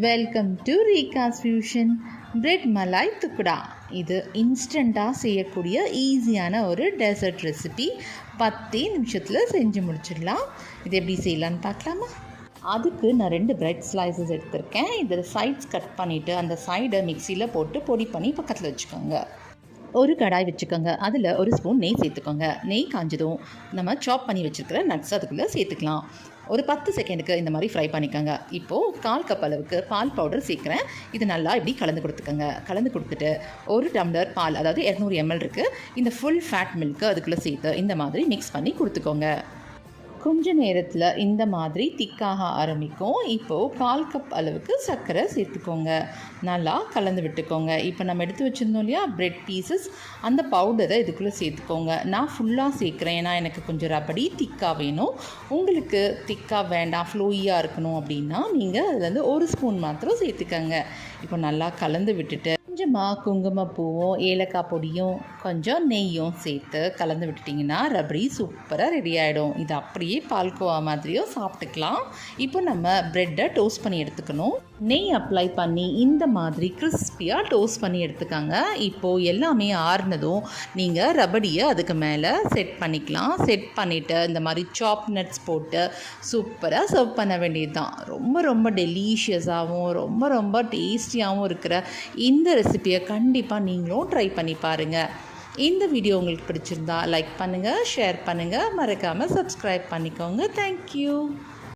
Welcome to ரீகாஸ் fusion. Bread malai tukda. இது இன்ஸ்டண்ட்டாக செய்யக்கூடிய ஈஸியான ஒரு டெசர்ட் ரெசிபி. 10 நிமிஷத்தில் செஞ்சு முடிச்சிடலாம். இது எப்படி செய்யலான்னு பார்க்கலாமா? அதுக்கு நான் 2 பிரெட் ஸ்லைசஸ் எடுத்திருக்கேன். இதில் சைட்ஸ் கட் பண்ணிவிட்டு அந்த சைடை மிக்சியில் போட்டு பொடி பண்ணி பக்கத்தில் வச்சுக்கோங்க. ஒரு கடாய் வச்சுக்கோங்க. அதில் ஒரு ஸ்பூன் நெய் சேர்த்துக்கோங்க. நெய் காஞ்சதும் நம்ம சாப் பண்ணி வச்சுருக்கிற நட்ஸ் அதுக்குள்ளே சேர்த்துக்கலாம். ஒரு 10 செகண்டுக்கு இந்த மாதிரி ஃப்ரை பண்ணிக்கோங்க. இப்போது 1/4 கப் அளவுக்கு பால் பவுடர் சேர்க்குறேன். இது நல்லா இப்படி கலந்து கொடுத்துக்கோங்க. கலந்து கொடுத்துட்டு ஒரு டம்ளர் பால், அதாவது 200 ml இருக்குது, இந்த ஃபுல் ஃபேட் மில்க்கு அதுக்குள்ளே சேர்த்து இந்த மாதிரி மிக்ஸ் பண்ணி கொடுத்துக்கோங்க. கொஞ்ச நேரத்தில் இந்த மாதிரி திக்காக ஆரம்பிக்கும். இப்போது 1/4 கப் அளவுக்கு சர்க்கரை சேர்த்துக்கோங்க. நல்லா கலந்து விட்டுக்கோங்க. இப்போ நம்ம எடுத்து வச்சுருந்தோம் இல்லையா பிரெட் பீசஸ், அந்த பவுடரை இதுக்குள்ளே சேர்த்துக்கோங்க. நான் ஃபுல்லாக சேர்க்குறேன், ஏன்னா எனக்கு கொஞ்சம் ரபடி திக்காக வேணும். உங்களுக்கு திக்காக வேண்டாம், ஃப்ளோயியாக இருக்கணும் அப்படின்னா நீங்கள் அதுலேருந்து ஒரு ஸ்பூன் மாத்திரம் சேர்த்துக்கோங்க. இப்போ நல்லா கலந்து விட்டுட்டு கொஞ்சமாக குங்குமப்பூவும் ஏலக்காய் பொடியும் கொஞ்சம் நெய்யும் சேர்த்து கலந்து விட்டுட்டிங்கன்னா ரபடி சூப்பராக ரெடி ஆகிடும். இது அப்படியே பால்கோவா மாதிரியும் சாப்பிட்டுக்கலாம். இப்போ நம்ம ப்ரெட்டை டோஸ்ட் பண்ணி எடுத்துக்கணும். நெய் அப்ளை பண்ணி இந்த மாதிரி கிறிஸ்பியாக டோஸ்ட் பண்ணி எடுத்துக்காங்க. இப்போது எல்லாமே ஆறுனதும் நீங்கள் ரபடியை அதுக்கு மேலே செட் பண்ணிக்கலாம். செட் பண்ணிவிட்டு இந்த மாதிரி சாப் நட்ஸ் போட்டு சூப்பராக சர்வ் பண்ண வேண்டியது தான். ரொம்ப டெலிஷியஸாகவும் ரொம்ப டேஸ்டியாகவும் இருக்கிற இந்த ரெசிபியை கண்டிப்பாக நீங்களும் ட்ரை பண்ணி பாருங்கள். இந்த வீடியோ உங்களுக்கு பிடிச்சிருந்தா லைக் பண்ணுங்கள், ஷேர் பண்ணுங்கள், மறக்காமல் சப்ஸ்கிரைப் பண்ணிக்கோங்க. தேங்க்யூ.